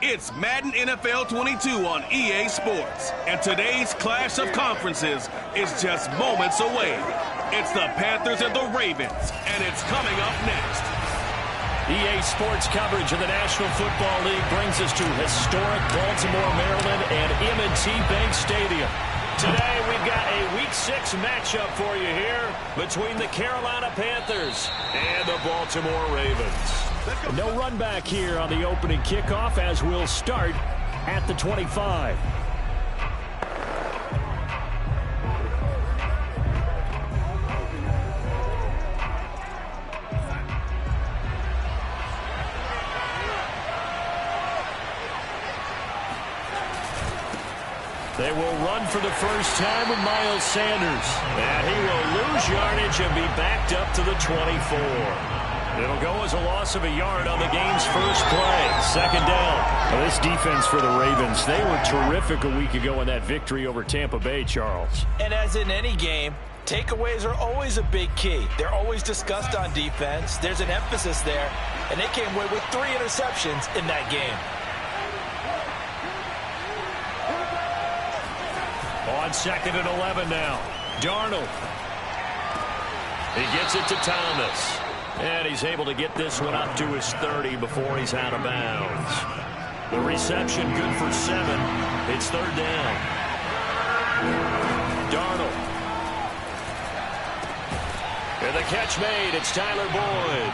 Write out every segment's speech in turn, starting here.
It's Madden NFL 22 on EA Sports, and today's clash of conferences is just moments away. It's the Panthers and the Ravens, and it's coming up next. EA Sports coverage of the National Football League brings us to historic Baltimore, Maryland, and M&T Bank Stadium. Today, we've got a Week 6 matchup for you here between the Carolina Panthers and the Baltimore Ravens. No run back here on the opening kickoff as we'll start at the 25. They will run for the first time with Miles Sanders. And he will lose yardage and be backed up to the 24. It'll go as a loss of a yard on the game's first play. Second down. Now this defense for the Ravens, they were terrific a week ago in that victory over Tampa Bay, Charles. And as in any game, takeaways are always a big key. They're always discussed on defense. There's an emphasis there. And they came away with 3 interceptions in that game. On 2nd and 11 now. Darnold. He gets it to Thomas. And he's able to get this one up to his 30 before he's out of bounds. The reception good for 7. It's 3rd down. Darnold. And the catch made. It's Tyler Boyd.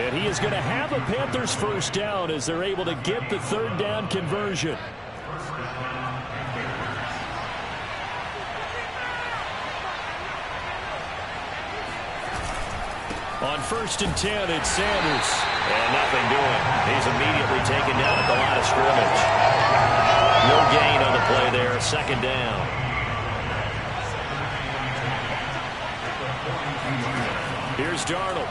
And he is going to have a Panthers first down as they're able to get the 3rd down conversion. On 1st and 10, it's Sanders. And nothing doing. He's immediately taken down at the line of scrimmage. No gain on the play there. 2nd down. Here's Darnold.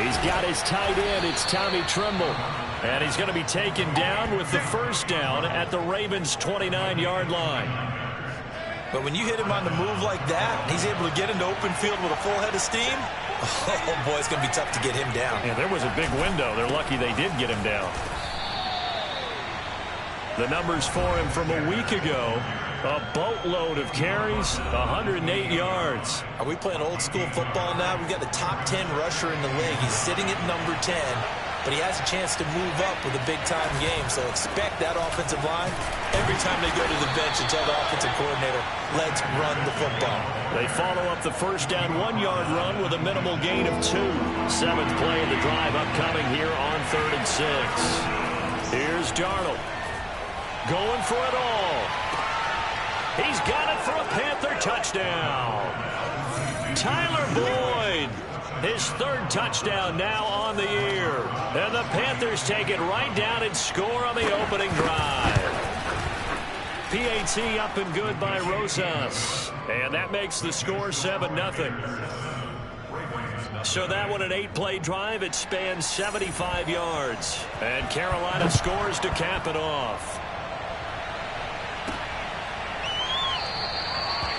He's got his tight end. It's Tommy Tremble. And he's going to be taken down with the first down at the Ravens' 29-yard line. But when you hit him on the move like that, he's able to get into open field with a full head of steam, oh, boy, it's going to be tough to get him down. Yeah, there was a big window. They're lucky they did get him down. The numbers for him from a week ago, a boatload of carries, 108 yards. Are we playing old school football now? We've got the top 10 rusher in the league. He's sitting at number 10. But he has a chance to move up with a big-time game, so expect that offensive line every time they go to the bench and tell the offensive coordinator, let's run the football. They follow up the first down 1-yard run with a minimal gain of 2. 7th play of the drive upcoming here on 3rd and 6. Here's Darnold. Going for it all. He's got it for a Panther touchdown. Tyler Boyd. His 3rd touchdown now on the year. And the Panthers take it right down and score on the opening drive. PAT up and good by Rosas. And that makes the score 7-0. So that one an 8-play drive. It spans 75 yards. And Carolina scores to cap it off.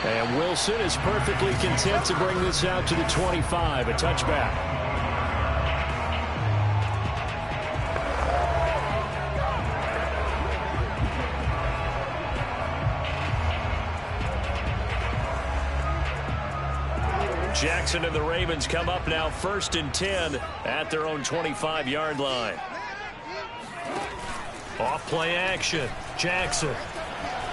And Wilson is perfectly content to bring this out to the 25, a touchback. Jackson and the Ravens come up now 1st and 10 at their own 25-yard line. Off play action. Jackson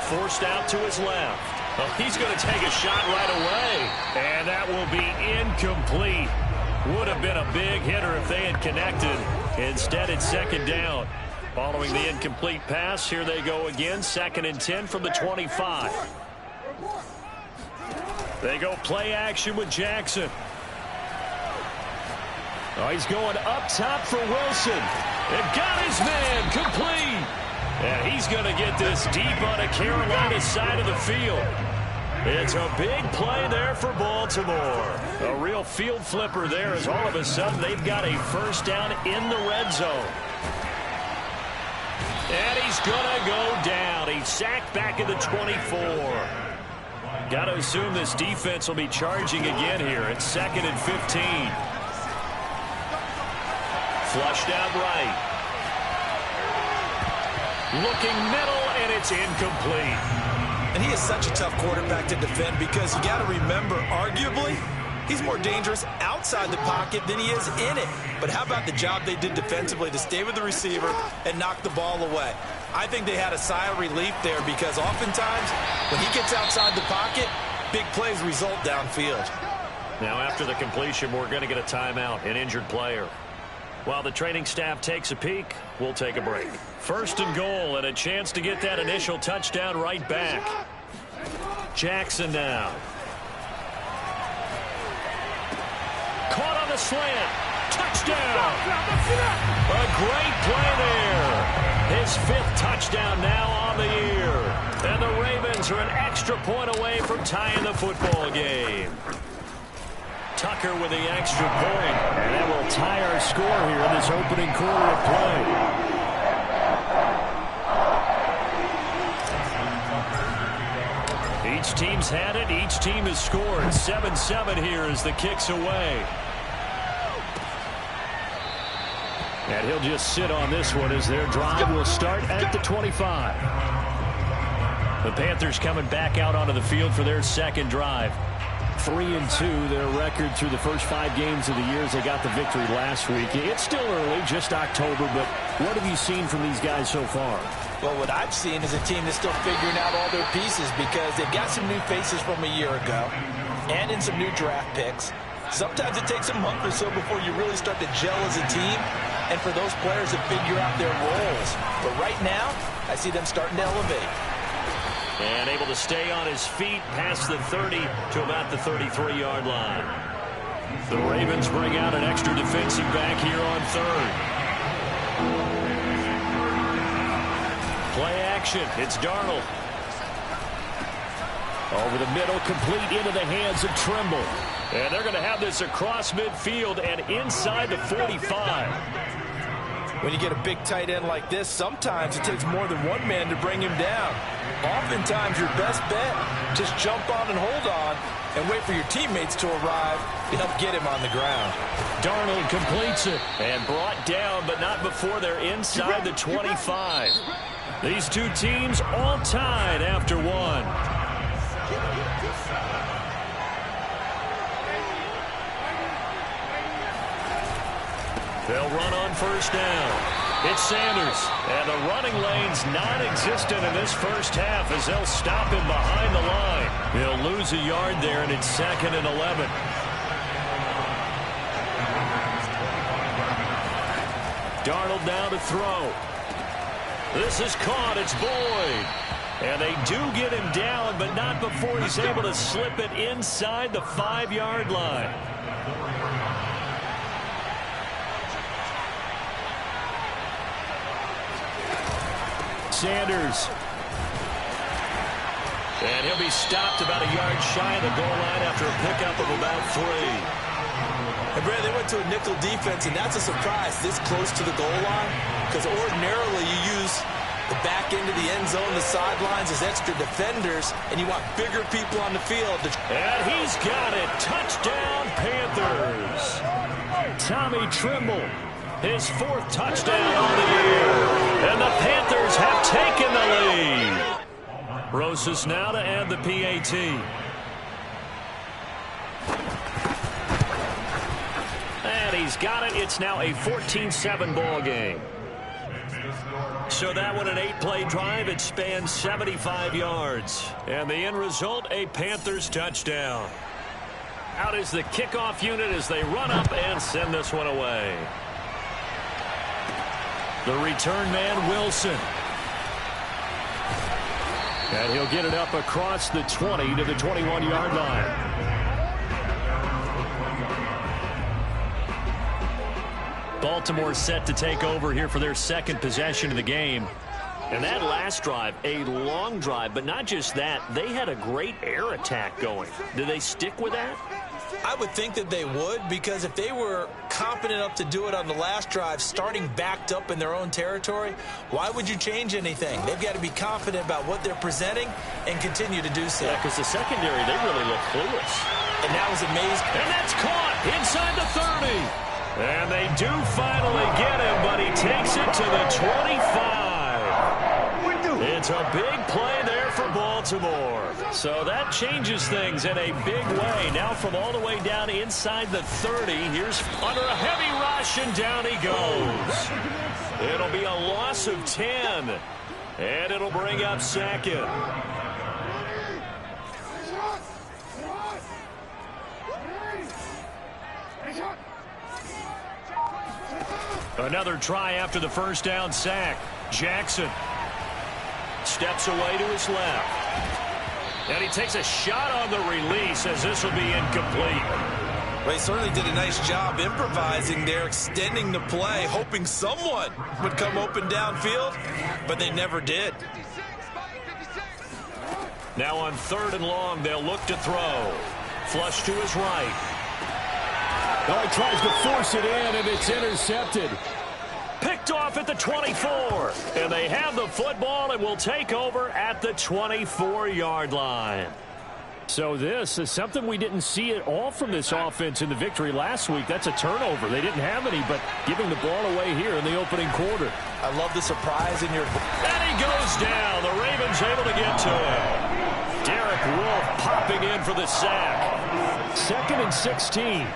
forced out to his left. Well, he's going to take a shot right away. And that will be incomplete. Would have been a big hitter if they had connected. Instead, it's 2nd down. Following the incomplete pass, here they go again. 2nd and 10 from the 25. They go play action with Jackson. Oh, he's going up top for Wilson. And got his man complete. And he's going to get this deep on the Carolina side of the field. It's a big play there for Baltimore. A real field flipper there as all of a sudden they've got a first down in the red zone. And he's going to go down. He's sacked back at the 24. Got to assume this defense will be charging again here. It's 2nd and 15. Flushed out right. Looking middle, and it's incomplete. And he is such a tough quarterback to defend because you got to remember, arguably, he's more dangerous outside the pocket than he is in it. But how about the job they did defensively to stay with the receiver and knock the ball away? I think they had a sigh of relief there because oftentimes when he gets outside the pocket, big plays result downfield. Now after the completion, we're going to get a timeout, an injured player. While the training staff takes a peek, we'll take a break. First and goal, and a chance to get that initial touchdown right back. Jackson now. Caught on the slant. Touchdown. A great play there. His 5th touchdown now on the year. And the Ravens are an extra point away from tying the football game. Tucker with the extra point. And that will tie our score here in this opening quarter of play. Each team's had it. Each team has scored. 7-7 here as the kick's away. And he'll just sit on this one as their drive will start at the 25. The Panthers coming back out onto the field for their second drive. 3-2, their record through the first 5 games of the year as they got the victory last week. It's still early, just October, but what have you seen from these guys so far? Well, what I've seen is a team that's still figuring out all their pieces because they've got some new faces from a year ago and in some new draft picks. Sometimes it takes a month or so before you really start to gel as a team and for those players to figure out their roles. But right now, I see them starting to elevate. And able to stay on his feet past the 30 to about the 33-yard line. The Ravens bring out an extra defensive back here on 3rd. Play action. It's Darnold. Over the middle, complete into the hands of Trimble. And they're going to have this across midfield and inside the 45. When you get a big tight end like this, sometimes it takes more than one man to bring him down. Oftentimes, your best bet, just jump on and hold on and wait for your teammates to arrive to help get him on the ground. Darnold completes it and brought down, but not before they're inside the 25. These two teams all tied after one. They'll run on first down. It's Sanders, and the running lane's non-existent in this first half as they'll stop him behind the line. He'll lose a yard there, and it's 2nd and 11. Darnold now to throw. This is caught. It's Boyd. And they do get him down, but not before he's able to slip it inside the 5-yard line. Sanders. And he'll be stopped about a yard shy of the goal line after a pickup of about 3. And Brad, they went to a nickel defense, and that's a surprise this close to the goal line because ordinarily you use the back end of the end zone, the sidelines as extra defenders, and you want bigger people on the field. And he's got it. Touchdown, Panthers. Tommy Trimble. His 4th touchdown on the year. And the Panthers have taken the lead. Rosas now to add the PAT. And he's got it. It's now a 14-7 ball game. So that one an 8-play drive. It spans 75 yards. And the end result, a Panthers touchdown. Out is the kickoff unit as they run up and send this one away. The return man, Wilson. And he'll get it up across the 20 to the 21-yard line. Baltimore set to take over here for their second possession of the game. And that last drive, a long drive, but not just that, they had a great air attack going. Do they stick with that? I would think that they would, because if they were confident enough to do it on the last drive, starting backed up in their own territory, why would you change anything? They've got to be confident about what they're presenting and continue to do so. Yeah, because the secondary, they really look clueless. And that was amazing. And that's caught inside the 30. And they do finally get him, but he takes it to the 25. It's a big play there for Baltimore. So that changes things in a big way. Now from all the way down inside the 30, here's under a heavy rush, and down he goes. It'll be a loss of 10, and it'll bring up second. Another try after the first down sack. Jackson steps away to his left. And he takes a shot on the release as this will be incomplete. Well, he certainly did a nice job improvising there, extending the play, hoping someone would come open downfield, but they never did. Now on 3rd and long, they'll look to throw. Flush to his right. Oh, he tries to force it in, and it's intercepted. Picked off at the 24. And they have the football and will take over at the 24-yard line. So this is something we didn't see at all from this offense in the victory last week. That's a turnover. They didn't have any, but giving the ball away here in the opening quarter. I love the surprise in your... And he goes down. The Ravens able to get to him. Derek Wolfe popping in for the sack. 2nd and 16.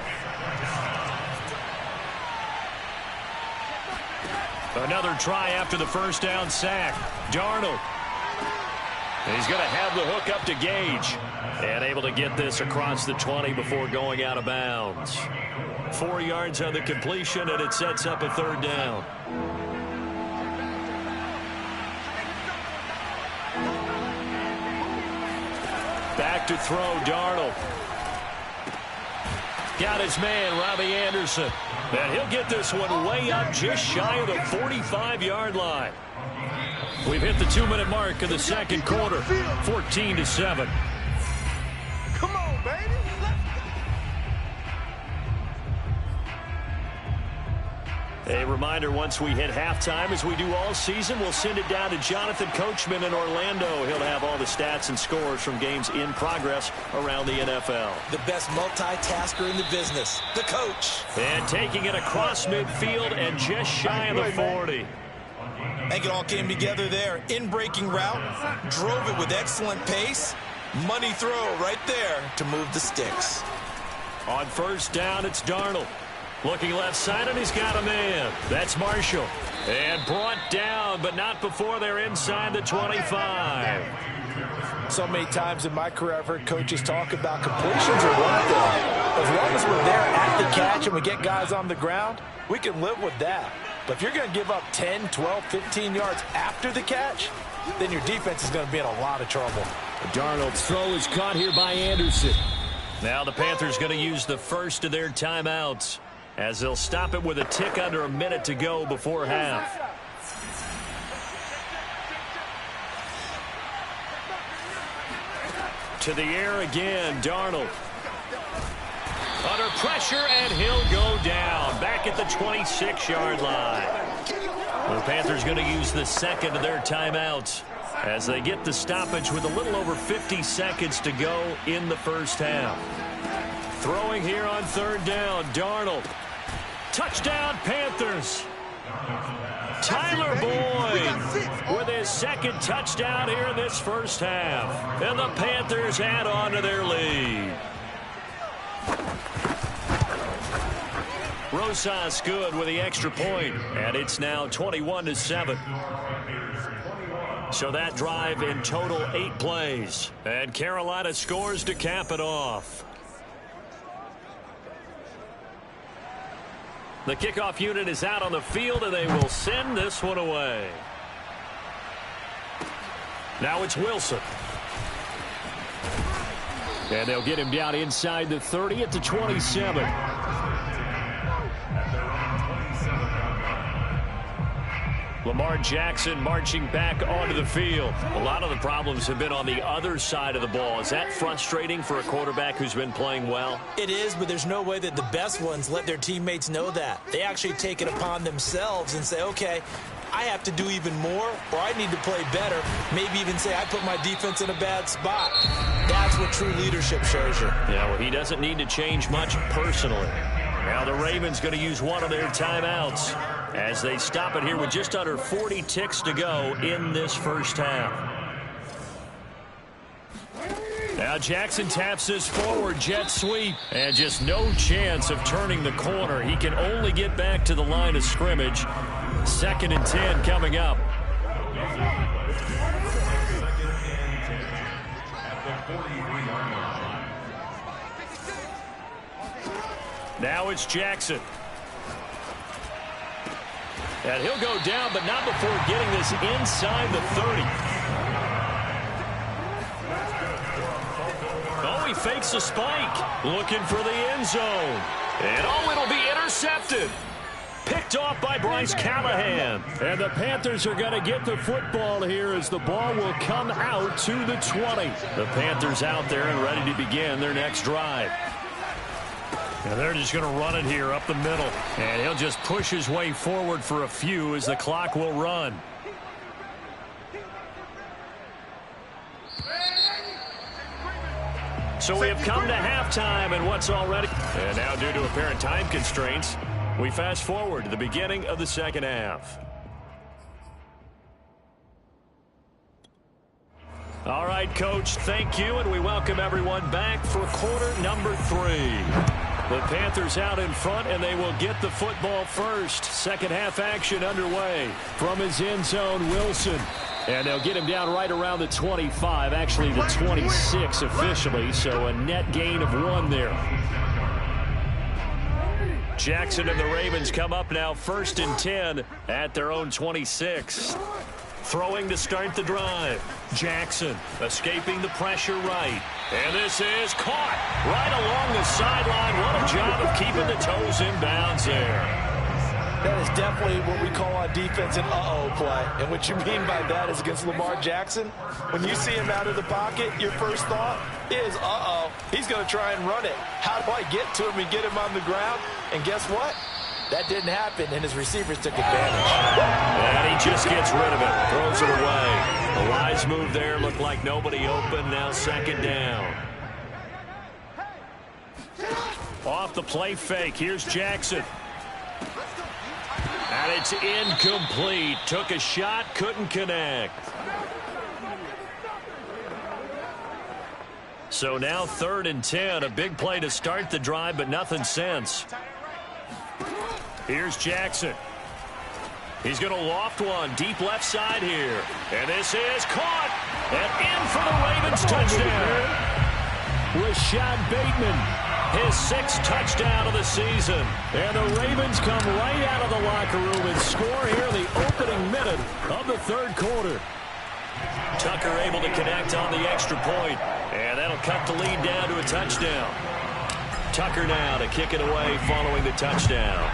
Another try after the first down sack. Darnold. He's going to have the hook up to Gage. And able to get this across the 20 before going out of bounds. 4 yards on the completion, and it sets up a 3rd down. Back to throw, Darnold. Got his man, Robbie Anderson. And he'll get this one way up just shy of the 45-yard line. We've hit the 2-minute mark of the second quarter. 14-7. Come on, baby. A reminder, once we hit halftime, as we do all season, we'll send it down to Jonathan Coachman in Orlando. He'll have all the stats and scores from games in progress around the NFL. The best multitasker in the business, the coach. And taking it across midfield and just shy of the 40. I think it all came together there. In-breaking route, drove it with excellent pace. Money throw right there to move the sticks. On 1st down, it's Darnold. Looking left side, and he's got a man. That's Marshall. And brought down, but not before they're inside the 25. So many times in my career, I've heard coaches talk about completions are one thing. As long as we're there at the catch and we get guys on the ground, we can live with that. But if you're going to give up 10, 12, 15 yards after the catch, then your defense is going to be in a lot of trouble. Darnold's throw is caught here by Anderson. Now the Panthers going to use the first of their timeouts, as they'll stop it with a tick under a minute to go before half. To the air again, Darnold. Under pressure, and he'll go down. Back at the 26-yard line. The Panthers going to use the second of their timeouts as they get the stoppage with a little over 50 seconds to go in the first half. Throwing here on 3rd down, Darnold. Touchdown, Panthers. Tyler Boyd with his 2nd touchdown here in this first half. And the Panthers add on to their lead. Rosas good with the extra point, and it's now 21-7. So that drive in total 8 plays. And Carolina scores to cap it off. The kickoff unit is out on the field, and they will send this one away. Now it's Wilson. And they'll get him down inside the 30 at the 27. Lamar Jackson marching back onto the field. A lot of the problems have been on the other side of the ball. Is that frustrating for a quarterback who's been playing well? It is, but there's no way that the best ones let their teammates know that. They actually take it upon themselves and say, okay, I have to do even more, or I need to play better. Maybe even say I put my defense in a bad spot. That's what true leadership shows you. Yeah, well, he doesn't need to change much personally. Now the Ravens going to use one of their timeouts. as they stop it here with just under 40 ticks to go in this first half. Now Jackson taps this forward jet sweep, and just no chance of turning the corner. He can only get back to the line of scrimmage. 2nd and 10 coming up. Now it's Jackson. And he'll go down, but not before getting this inside the 30. Oh, he fakes a spike. Looking for the end zone. And oh, it'll be intercepted. Picked off by Bryce Callahan. And the Panthers are going to get the football here as the ball will come out to the 20. The Panthers out there and ready to begin their next drive. And they're just going to run it here up the middle. And he'll just push his way forward for a few as the clock will run. So we have come to halftime and what's already... And now due to apparent time constraints, we fast forward to the beginning of the second half. All right, Coach, thank you, and we welcome everyone back for quarter number 3. The Panthers out in front, and they will get the football first. Second half action underway. From his end zone, Wilson. And they'll get him down right around the 25, actually the 26 officially, so a net gain of 1 there. Jackson and the Ravens come up now 1st and 10 at their own 26. Throwing to start the drive. Jackson escaping the pressure right. And this is caught right along the sideline. What a job of keeping the toes in bounds there. That is definitely what we call on defense an uh-oh play. And what you mean by that is against Lamar Jackson, when you see him out of the pocket, your first thought is, uh-oh, he's going to try and run it. How do I get to him and get him on the ground? And guess what? That didn't happen, and his receivers took advantage. And he just gets rid of it, throws it away. A wise move there, looked like nobody open, now 2nd down. Off the play fake, here's Jackson. And it's incomplete. Took a shot, couldn't connect. So now 3rd and 10. A big play to start the drive, but nothing since. Here's Jackson. He's going to loft one deep left side here. And this is caught. And in for the Ravens touchdown. Rashad Bateman. His 6th touchdown of the season. And the Ravens come right out of the locker room and score here in the opening minute of the 3rd quarter. Tucker able to connect on the extra point. And that'll cut the lead down to a touchdown. Tucker now to kick it away following the touchdown.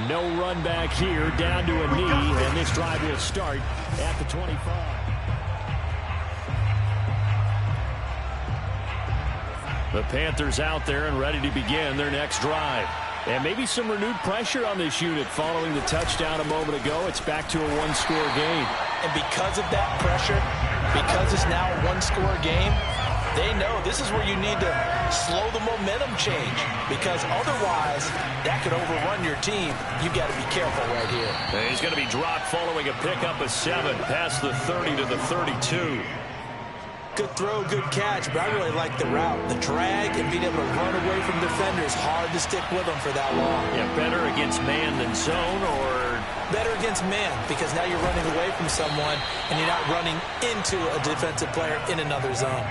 No run back here, down to a knee, and this drive will start at the 25. The Panthers out there and ready to begin their next drive. And maybe some renewed pressure on this unit following the touchdown a moment ago. It's back to a 1-score game. And because of that pressure, because it's now a 1-score game, they know this is where you need to slow the momentum change, because otherwise that could overrun your team. You've got to be careful right here. And he's going to be dropped following a pickup of 7 past the 30 to the 32. Good throw, good catch, but I really like the route. The drag and being able to run away from defenders, hard to stick with them for that long. Yeah, better against man than zone, or? Better against man, because now you're running away from someone and you're not running into a defensive player in another zone.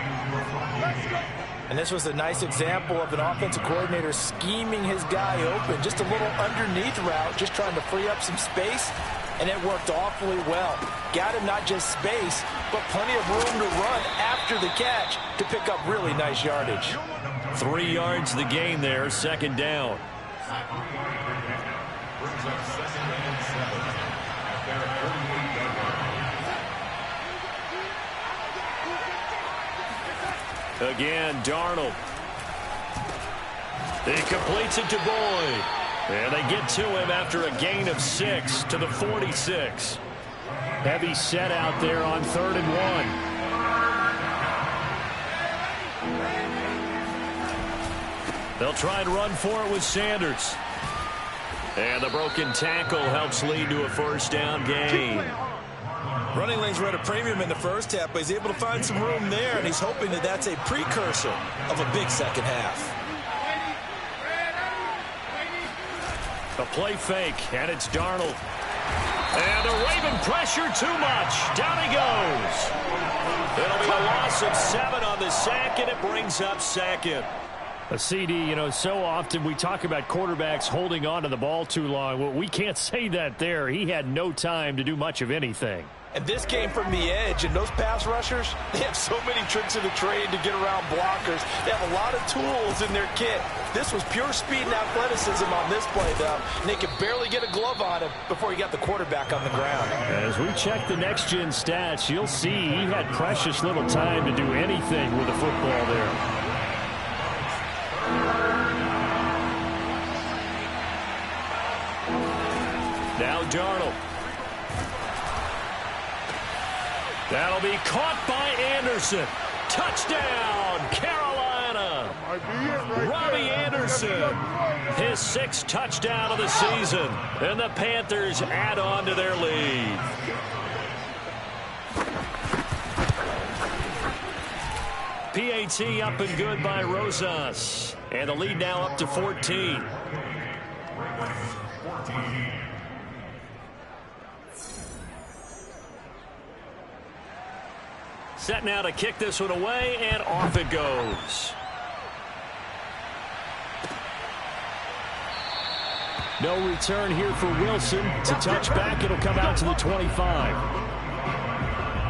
And this was a nice example of an offensive coordinator scheming his guy open. Just a little underneath route, just trying to free up some space, and it worked awfully well. Got him not just space, but plenty of room to run after the catch to pick up really nice yardage. 3 yards the gain there, 2nd down. Again, Darnold. He completes it to Boyd. And they get to him after a gain of 6 to the 46. Heavy set out there on 3rd and 1. They'll try and run for it with Sanders. And the broken tackle helps lead to a first down gain. Running lanes were at a premium in the first half, but he's able to find some room there, and he's hoping that that's a precursor of a big second half. A play fake, and it's Darnold. And the Raven pressure too much. Down he goes. It'll be a loss of 7 on the sack, and it brings up second. A CD, you know, so often we talk about quarterbacks holding on to the ball too long. Well, we can't say that there. He had no time to do much of anything. And this came from the edge, and those pass rushers, they have so many tricks of the trade to get around blockers. They have a lot of tools in their kit. This was pure speed and athleticism on this play, though, and they could barely get a glove on him before he got the quarterback on the ground. As we check the next-gen stats, you'll see he had precious little time to do anything with the football there. Now Darnold. That'll be caught by Anderson. Touchdown, Carolina. Robbie Anderson, his 6th touchdown of the season. And the Panthers add on to their lead. PAT up and good by Rosas. And the lead now up to 14. Set now to kick this one away, and off it goes. No return here for Wilson. To touch back, it'll come out to the 25.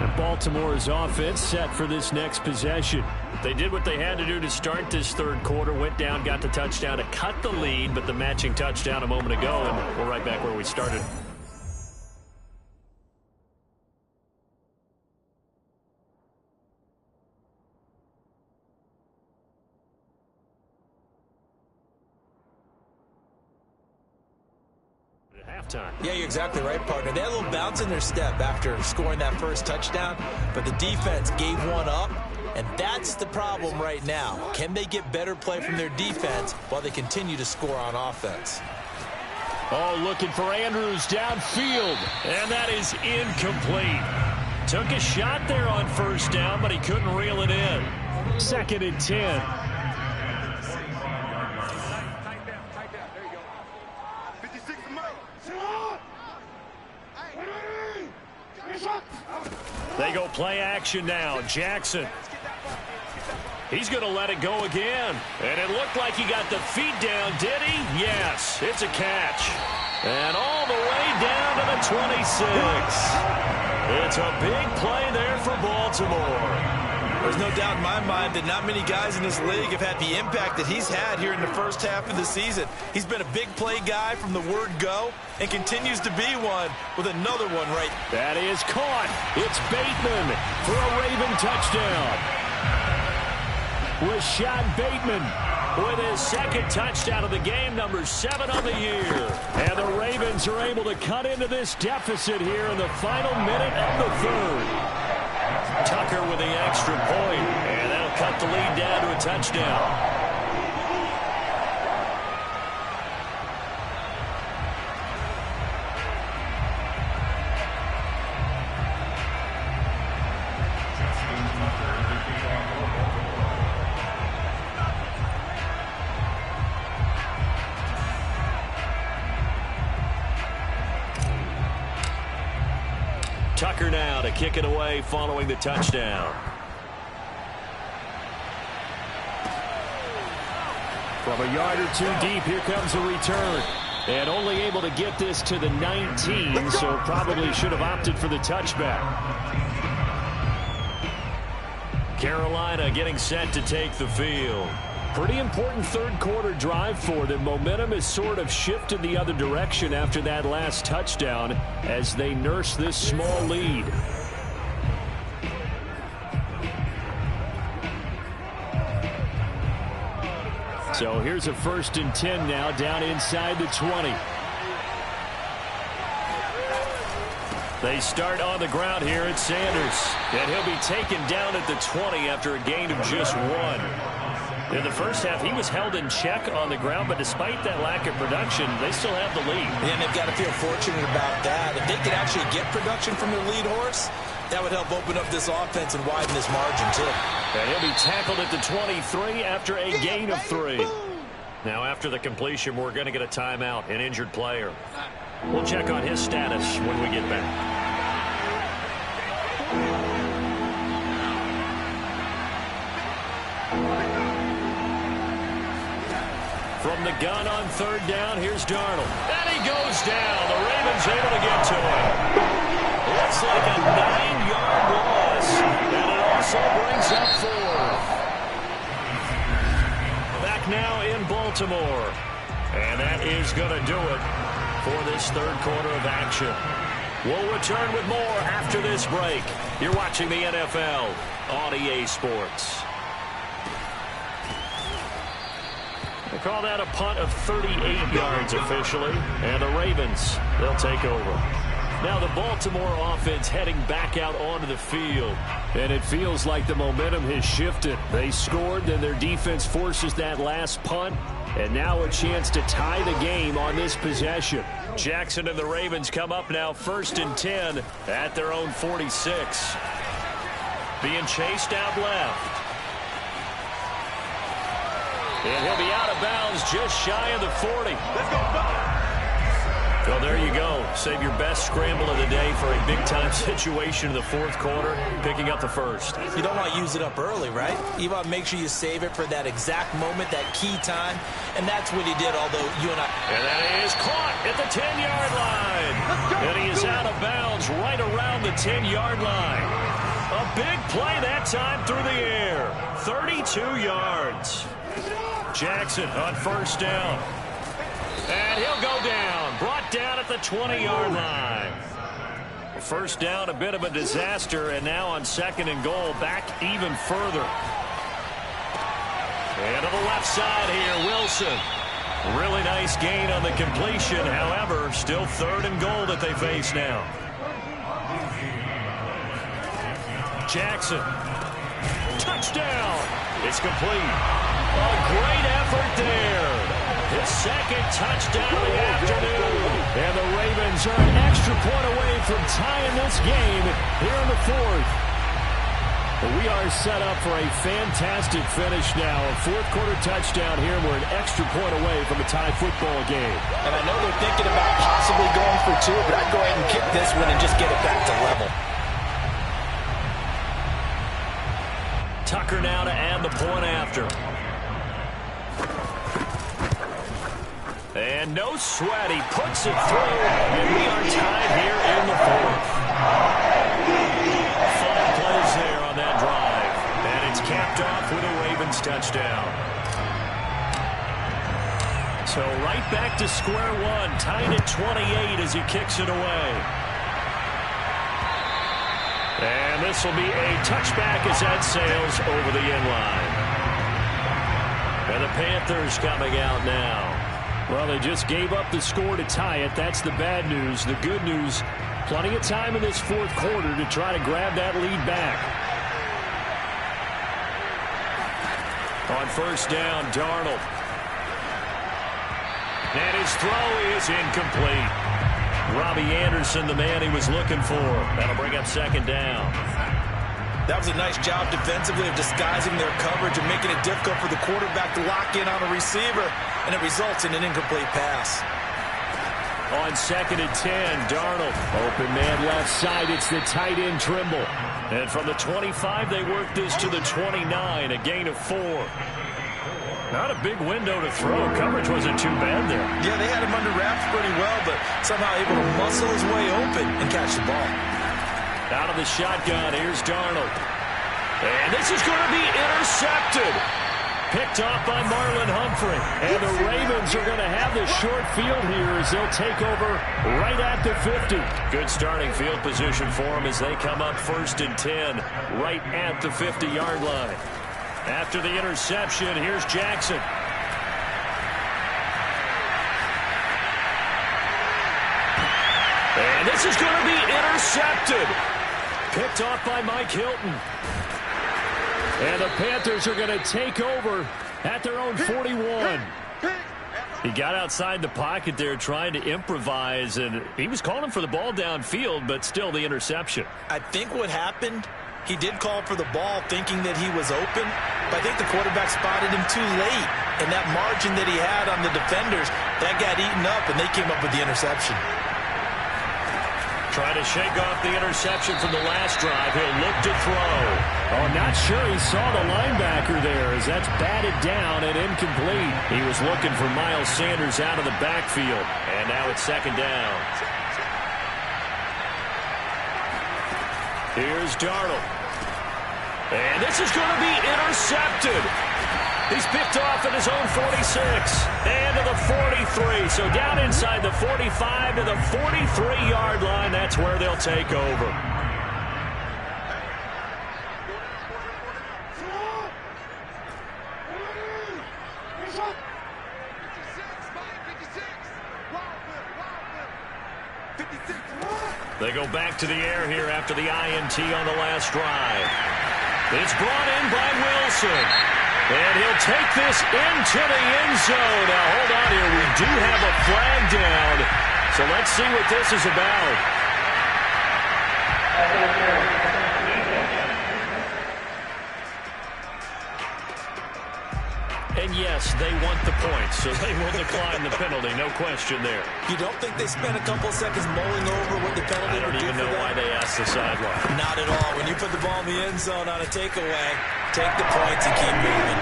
And Baltimore's offense set for this next possession. They did what they had to do to start this third quarter. Went down, got the touchdown to cut the lead, but the matching touchdown a moment ago, and we're right back where we started. Yeah, you're exactly right, partner. They had a little bounce in their step after scoring that first touchdown, but the defense gave one up, and that's the problem right now. Can they get better play from their defense while they continue to score on offense? Oh, looking for Andrews downfield, and that is incomplete. Took a shot there on first down, but he couldn't reel it in. 2nd and 10. They go play action now. Jackson. He's going to let it go again. And it looked like he got the feet down, did he? Yes, it's a catch. And all the way down to the 26. It's a big play there for Baltimore. There's no doubt in my mind that not many guys in this league have had the impact that he's had here in the first half of the season. He's been a big play guy from the word go and continues to be one with another one right. That is caught. It's Bateman for a Raven touchdown. Rashad Bateman with his 2nd touchdown of the game, number 7 on the year. And the Ravens are able to cut into this deficit here in the final minute of the 3rd. Tucker with the extra point, and that'll cut the lead down to a touchdown. Tucker now to kick it away following the touchdown. From a yard or 2 deep, here comes a return. And only able to get this to the 19, so probably should have opted for the touchback. Carolina getting set to take the field. Pretty important third quarter drive for them. Momentum has sort of shifted the other direction after that last touchdown as they nurse this small lead. So here's a 1st and 10 now down inside the 20. They start on the ground here at Sanders. And he'll be taken down at the 20 after a gain of just 1. In the first half, he was held in check on the ground, but despite that lack of production, they still have the lead. And they've got to feel fortunate about that. If they could actually get production from their lead horse, that would help open up this offense and widen this margin, too. And he'll be tackled at the 23 after a gain of 3. Now, after the completion, we're going to get a timeout, an injured player. We'll check on his status when we get back. From the gun on 3rd down, here's Darnold. And he goes down. The Ravens able to get to him. Looks like a 9-yard loss. And it also brings up 4. Back now in Baltimore. And that is going to do it for this 3rd quarter of action. We'll return with more after this break. You're watching the NFL on EA Sports. They call that a punt of 38 yards officially, and the Ravens, they'll take over. Now the Baltimore offense heading back out onto the field. And it feels like the momentum has shifted. They scored, then their defense forces that last punt, and now a chance to tie the game on this possession. Jackson and the Ravens come up now 1st and 10 at their own 46. Being chased out left. And he'll be out of bounds just shy of the 40. Let's go. So there you go. Save your best scramble of the day for a big-time situation in the 4th quarter, picking up the 1st. You don't want to use it up early, right? You want to make sure you save it for that exact moment, that key time. And that's what he did, although you and I... And that is caught at the 10-yard line. And he is out of bounds right around the 10-yard line. A big play that time through the air. 32 yards. Jackson on 1st down. And he'll go down. Brought down at the 20-yard line. 1st down, a bit of a disaster. And now on 2nd and goal, back even further. And to the left side here, Wilson. Really nice gain on the completion. However, still 3rd and goal that they face now. Jackson. Touchdown. It's complete. A great effort there. His 2nd touchdown of the afternoon. And the Ravens are an extra point away from tying this game here in the 4th. We are set up for a fantastic finish now. A 4th quarter touchdown here. We're an extra point away from a tie football game. And I know they're thinking about possibly going for 2, but I'd go ahead and kick this one and just get it back to level. Tucker now to add the point after. And no sweat. He puts it through. And we are tied here in the 4th. 5 plays there on that drive. And it's capped off with a Ravens touchdown. So right back to square one. Tied at 28 as he kicks it away. And this will be a touchback as that sails over the end line. And the Panthers coming out now. Well, they just gave up the score to tie it. That's the bad news. The good news, plenty of time in this 4th quarter to try to grab that lead back. On 1st down, Darnold. And his throw is incomplete. Robbie Anderson, the man he was looking for. That'll bring up 2nd down. That was a nice job defensively of disguising their coverage and making it difficult for the quarterback to lock in on a receiver, and it results in an incomplete pass. On 2nd and 10, Darnold. Open man left side. It's the tight end Trimble. And from the 25, they work this to the 29, a gain of 4. Not a big window to throw. Coverage wasn't too bad there. Yeah, they had him under wraps pretty well, but somehow able to muscle his way open and catch the ball. Out of the shotgun, here's Darnold. And this is going to be intercepted. Picked off by Marlon Humphrey. And the Ravens are going to have the short field here as they'll take over right at the 50. Good starting field position for them as they come up 1st and 10 right at the 50-yard line. After the interception, here's Jackson. And this is going to be intercepted. Picked off by Mike Hilton. And the Panthers are going to take over at their own 41. He got outside the pocket there trying to improvise, and he was calling for the ball downfield, but still the interception. I think what happened, he did call for the ball thinking that he was open, but I think the quarterback spotted him too late, and that margin that he had on the defenders, that got eaten up, and they came up with the interception. Trying to shake off the interception from the last drive. He'll look to throw. Oh, not sure he saw the linebacker there as that's batted down and incomplete. He was looking for Miles Sanders out of the backfield. And now it's second down. Here's Darnold. And this is going to be intercepted. He's picked off at his own 46 and to the 43. So down inside the 45 to the 43-yard line. That's where they'll take over. They go back to the air here after the INT on the last drive. It's brought in by Wilson. And he'll take this into the end zone. Now, hold on here. We do have a flag down. So let's see what this is about. And yes, they want the points, so they will decline the penalty. No question there. You don't think they spent a couple seconds mulling over what the penalty would do for them? I don't even know why they asked the sideline. Not at all. When you put the ball in the end zone on a takeaway, take the points and keep moving.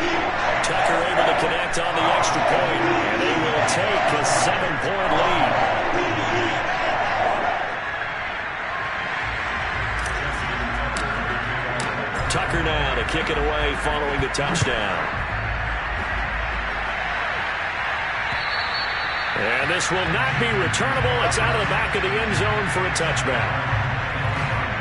Tucker able to connect on the extra point, and they will take a 7-point lead. Tucker now to kick it away following the touchdown. And this will not be returnable. It's out of the back of the end zone for a touchback.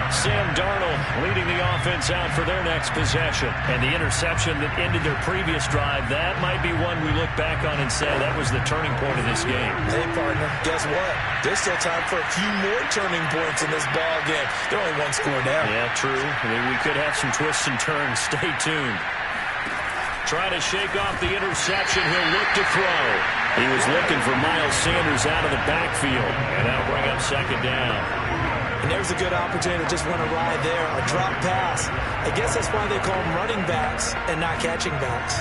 Sam Darnold leading the offense out for their next possession. And the interception that ended their previous drive, that might be one we look back on and say that was the turning point of this game. Hey, partner, guess what? There's still time for a few more turning points in this ball game. They're only one score down. Yeah, true. I mean, we could have some twists and turns. Stay tuned. Try to shake off the interception. He'll look to throw. He was looking for Miles Sanders out of the backfield. And that'll bring up second down. And there's a good opportunity to just run a ride there, a drop pass. I guess that's why they call them running backs and not catching backs.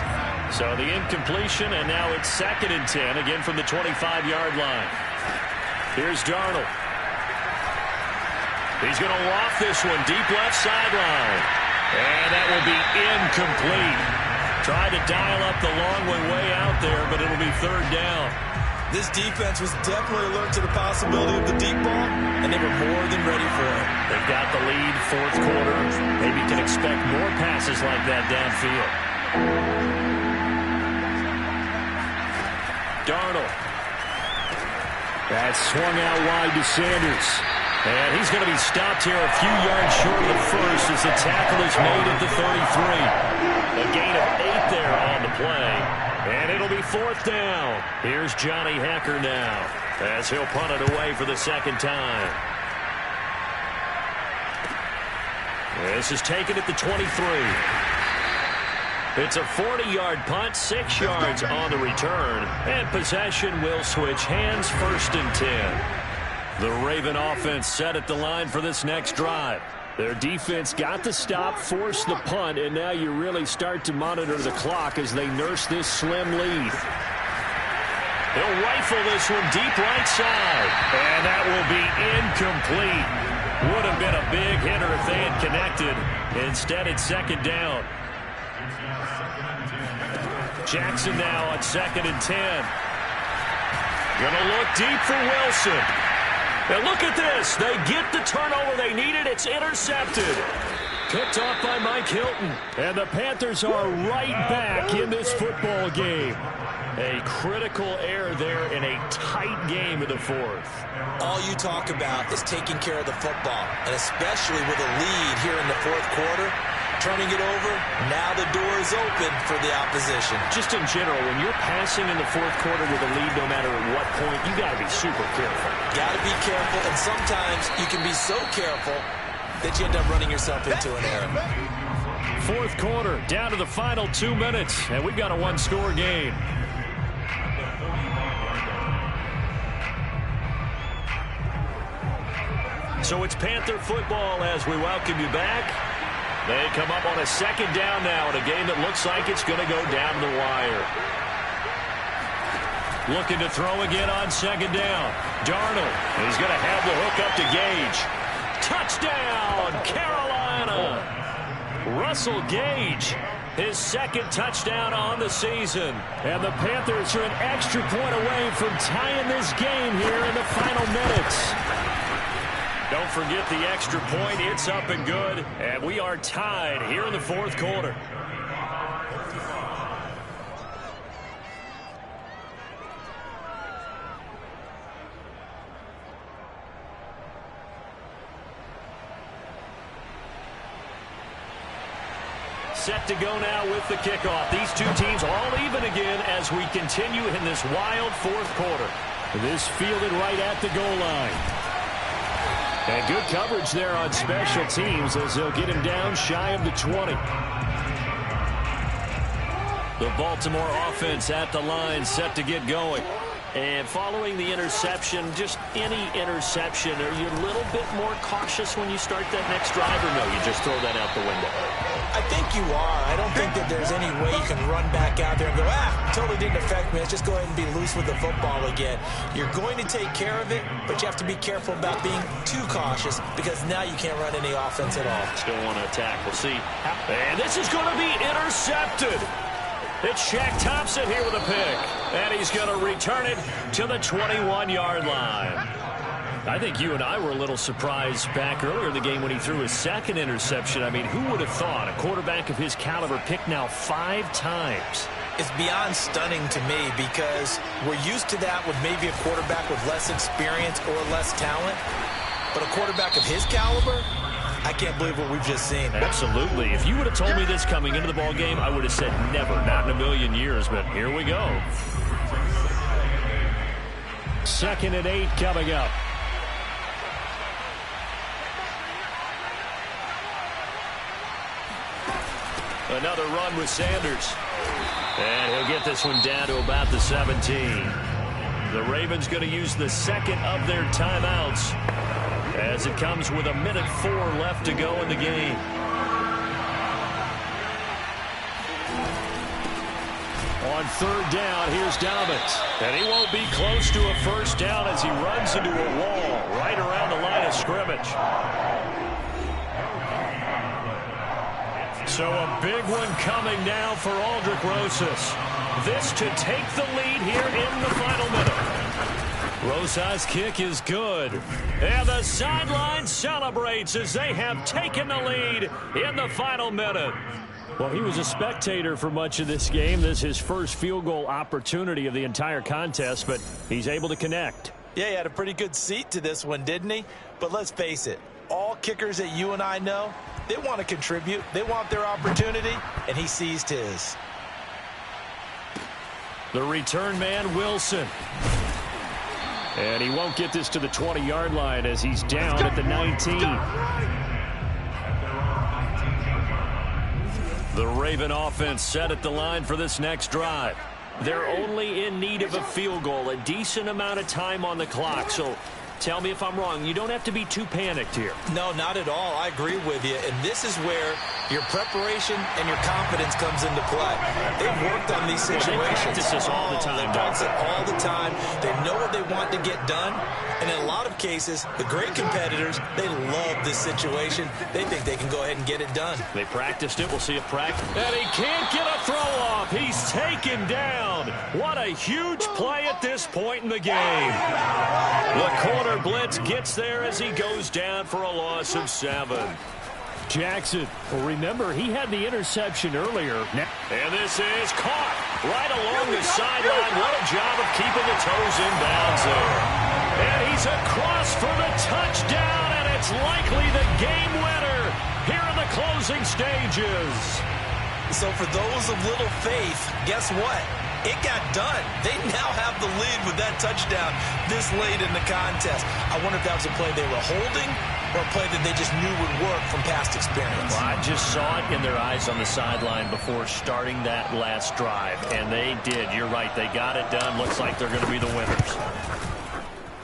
So the incompletion, and now it's 2nd and 10, again from the 25-yard line. Here's Darnold. He's going to loft this one deep left sideline. And that will be incomplete. Tried to dial up the long way out there, but it'll be 3rd down. This defense was definitely alert to the possibility of the deep ball, and they were more than ready for it. They've got the lead, 4th quarter. Maybe can expect more passes like that downfield. Darnold. That's swung out wide to Sanders. And he's going to be stopped here a few yards short of the first as the tackle is made at the 33. A gain of 8 there on the play. And it'll be 4th down. Here's Johnny Hekker now as he'll punt it away for the 2nd time. This is taken at the 23. It's a 40-yard punt, 6 yards on the return. And possession will switch hands, 1st and 10. The Raven offense set at the line for this next drive. Their defense got the stop, forced the punt, and now you really start to monitor the clock as they nurse this slim lead. They'll rifle this one deep right side, and that will be incomplete. Would have been a big hitter if they had connected. Instead, it's 2nd down. Jackson now on 2nd and 10. Gonna look deep for Wilson. Now look at this. They get the turnover they needed. It's intercepted. Picked off by Mike Hilton. And the Panthers are right back in this football game. A critical error there in a tight game in the 4th. All you talk about is taking care of the football, and especially with a lead here in the 4th quarter. Turning it over, now the door is open for the opposition. Just in general, when you're passing in the 4th quarter with a lead, no matter at what point, you got to be super careful. Got to be careful, and sometimes you can be so careful that you end up running yourself into an error. fourth quarter, down to the final 2 minutes, and we've got a one-score game. So it's Panther football as we welcome you back. They come up on a second down now in a game that looks like it's going to go down the wire. Looking to throw again on second down. Darnold is going to have the hook up to Gage. Touchdown, Carolina. Russell Gage, his second touchdown on the season. And the Panthers are an extra point away from tying this game here in the final minutes. Don't forget the extra point. It's up and good. And we are tied here in the fourth quarter. Set to go now with the kickoff. These two teams all even again as we continue in this wild fourth quarter. This fielded right at the goal line. And good coverage there on special teams as they'll get him down shy of the 20. The Baltimore offense at the line set to get going. And following the interception, just any interception, are you a little bit more cautious when you start that next drive, or no, you just throw that out the window? I think you are. I don't think that there's any way you can run back out there and go, totally didn't affect me. Let's just go ahead and be loose with the football again. You're going to take care of it, but you have to be careful about being too cautious because now you can't run any offense at all. Still want to attack. We'll see. And this is going to be intercepted. It's Shaq Thompson here with a pick. And he's going to return it to the 21-yard line. I think you and I were a little surprised back earlier in the game when he threw his second interception. I mean, who would have thought a quarterback of his caliber picked now 5 times? It's beyond stunning to me because we're used to that with maybe a quarterback with less experience or less talent. But a quarterback of his caliber, I can't believe what we've just seen. Absolutely. If you would have told me this coming into the ball game, I would have said never, not in a million years. But here we go. 2nd and 8 coming up. Another run with Sanders. And he'll get this one down to about the 17. The Ravens going to use the second of their timeouts as it comes with 1:04 left to go in the game. On 3rd down, here's Dobbins. And he won't be close to a first down as he runs into a wall right around the line of scrimmage. So a big one coming now for Aldrick Rosas. This to take the lead here in the final minute. Rosas' kick is good. And the sideline celebrates as they have taken the lead in the final minute. Well, he was a spectator for much of this game. This is his first field goal opportunity of the entire contest, but he's able to connect. Yeah, he had a pretty good seat to this one, didn't he? But let's face it, all kickers that you and I know, they want to contribute. They want their opportunity, and he seized his. The return man, Wilson. And he won't get this to the 20-yard line as he's down at the 19. The Raven offense set at the line for this next drive. They're only in need of a field goal, a decent amount of time on the clock. So tell me if I'm wrong. You don't have to be too panicked here. No, not at all. I agree with you. And this is where your preparation and your confidence comes into play. They've worked on these situations. They practice this all the time. They practice it all the time. They know what they want to get done. And in a lot of cases, the great competitors, they love this situation. They think they can go ahead and get it done. They practiced it. We'll see it practice. And he can't get a throw off. He's taken down. What a huge play at this point in the game. The corner blitz gets there as he goes down for a loss of 7. Jackson, well, remember, he had the interception earlier. And this is caught right along the sideline. What a job of keeping the toes in bounds there. And he's across for the touchdown, and it's likely the game winner here in the closing stages. So for those of little faith, guess what? It got done. They now have the lead with that touchdown this late in the contest. I wonder if that was a play they were holding or a play that they just knew would work from past experience? Well, I just saw it in their eyes on the sideline before starting that last drive, and they did. You're right. They got it done. Looks like they're going to be the winners.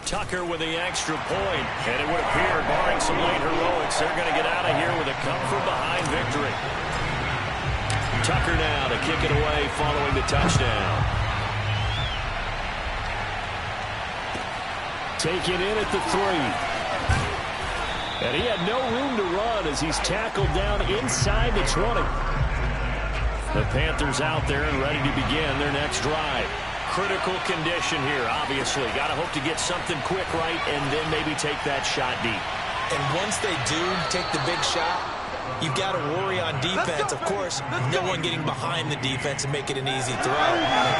Tucker with the extra point, and it would appear, barring some late heroics, they're going to get out of here with a come-from-behind victory. Tucker now to kick it away following the touchdown. Taken in at the 3. And he had no room to run as he's tackled down inside the 20. The Panthers out there and ready to begin their next drive. Critical condition here, obviously. Got to hope to get something quick right and then maybe take that shot deep. And once they do take the big shot, you've got to worry on defense. Of course, no one getting behind the defense and make it an easy throw.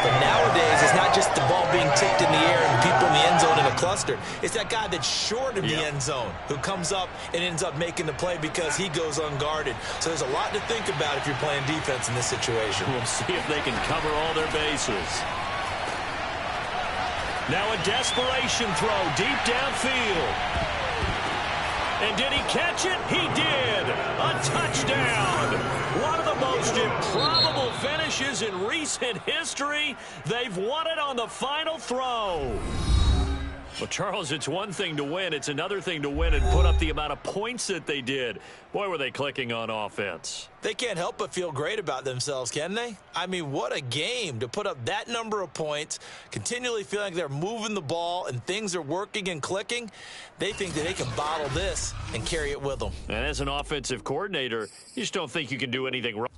But nowadays, it's not just the ball being tipped in the air and people in the end zone in a cluster. It's that guy that's short of the end zone who comes up and ends up making the play because he goes unguarded. So there's a lot to think about if you're playing defense in this situation. We'll see if they can cover all their bases. Now a desperation throw deep downfield. And did he catch it? He did. A touchdown. One of the most improbable finishes in recent history. They've won it on the final throw. Well, Charles, it's one thing to win. It's another thing to win and put up the amount of points that they did. Boy, were they clicking on offense. They can't help but feel great about themselves, can they? I mean, what a game to put up that number of points, continually feeling like they're moving the ball and things are working and clicking. They think that they can bottle this and carry it with them. And as an offensive coordinator, you just don't think you can do anything wrong.